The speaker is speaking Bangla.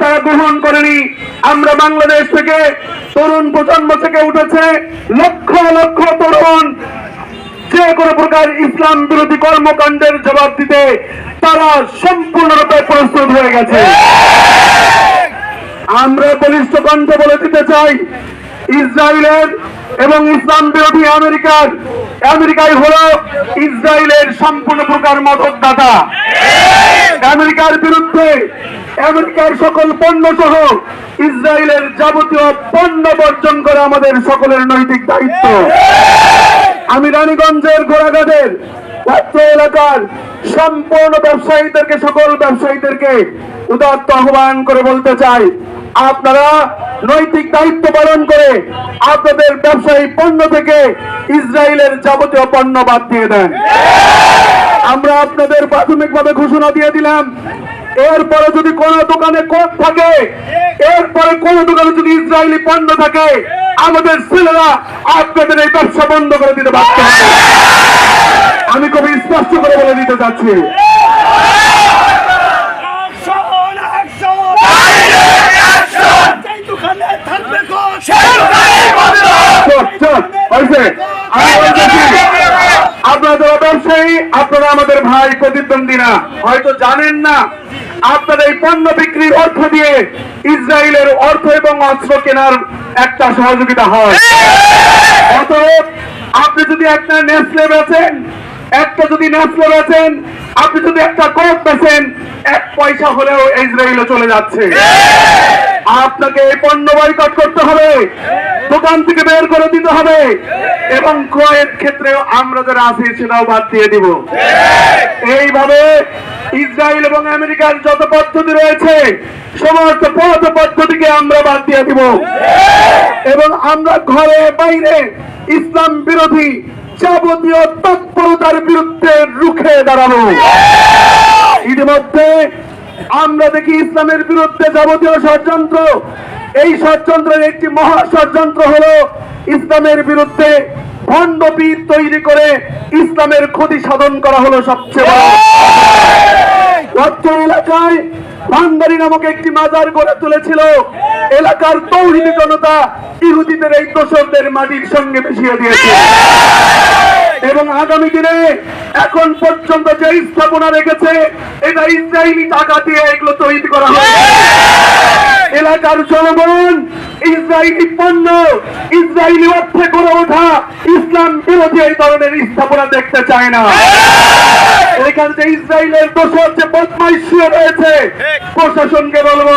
তারা গ্রহণ করেনি। আমরা বাংলাদেশ থেকে তরুণ প্রজন্ম থেকে উঠেছে লক্ষ লক্ষ তরুণ, যে কোনো প্রকার ইসলাম বিরোধী কর্মকাণ্ডের জবাব দিতে তারা সম্পূর্ণরূপে প্রস্তুত হয়ে গেছে। আমরা বলিষ্ঠ কণ্ঠে বলে দিতে চাই, ইসরায়েলের এবং ইসলাম বিরোধী আমেরিকাই হলো ইসরায়েলের সম্পূর্ণ প্রকার মদতদাতা। আমেরিকার বিরুদ্ধে আমেরিকার সকল পণ্য সহ ইসরায়েলের যাবতীয় পণ্য বর্জন করা আমাদের সকলের নৈতিক দায়িত্ব। আমি রানীগঞ্জের ঘোড়াঘাটের পাত্র এলাকার সম্পূর্ণ ব্যবসায়ীদেরকে, সকল ব্যবসায়ীদেরকে উদাত্ত আহ্বান করে বলতে চাই, আপনারা নৈতিক দায়িত্ব পালন করে আপনাদের ব্যবসায়ী পণ্য থেকে ইসরায়েলের যাবতীয় পণ্য বাদ দিয়ে দেন। আমরা আপনাদের প্রাথমিকভাবে ঘোষণা দিয়ে দিলাম, এরপরে যদি কোন দোকানে কোড থাকে, এরপরে কোন দোকানে যদি ইসরায়েলি পণ্য থাকে, আমাদের ছেলেরা আপনাদের এই ব্যবসা বন্ধ করে দিতে বাধ্য হবে। আমি খুবই স্পষ্ট করে বলে দিতে চাচ্ছি। আপনারা ব্যবসায়ী, আপনারা আমাদের ভাই প্রতিদ্বন্দ্বী না, হয়তো জানেন না আপনাদের এই পণ্য বিক্রির অর্থ দিয়ে ইসরায়েলের অর্থ এবং অস্ত্র কেনার একটা সহযোগিতা হয়। অতএব আপনি যদি একটা নেসলে বেচেন, আপনি যদি একটা কোট বেচেন, 1 পয়সা হলেও ইসরায়েলে চলে যাচ্ছে। আপনাকে এই পণ্য বয়কট করতে হবে, দোকান থেকে বের করে দিতে হবে, এবং ক্রয়ের ক্ষেত্রেও আমরা যারা আছি সেটাও বাদ দিয়ে দিব। এইভাবে ইসরায়েল এবং আমেরিকার যত পদ্ধতি রয়েছে সমস্ত পথ পদ্ধতিকে আমরা বাদ দিয়ে দিব, এবং আমরা ঘরে বাইরে ইসলাম বিরোধী যাবতীয় তৎপরতার বিরুদ্ধে রুখে দাঁড়াবো। ইতিমধ্যে আমরা দেখি ইসলামের বিরুদ্ধে যাবতীয় ষড়যন্ত্র, এই ষড়যন্ত্রের একটি মহা ষড়যন্ত্র হলো ইসলামের বিরুদ্ধে ভণ্ড পীর তৈরি করে ইসলামের ক্ষতি সাধন করা হলো সবচেয়ে বড়। এলাকায় ভান্ডারি নামক একটি মাজার গড়ে তুলেছিল, এলাকার তৌহিদি জনতা ইহুদিদের এই দোসরদের মাটির সঙ্গে মিশিয়ে দিয়েছে, এবং আগামী দিনে এখন পর্যন্ত যে স্থাপনা রেখেছে এটা ইসরায়েলি টাকা দিয়ে এগুলো তৈরি করা হয়। এলাকার জনগণ ইসরায়েলি পণ্য, ইসরায়েলি অর্থে গড়ে ওঠা ইসলাম বিরোধী এই ধরনের স্থাপনা দেখতে চায় না। এখানে যে ইসরায়েলের দোষর যে বদমাইশ রয়েছে, প্রশাসনকে বলবো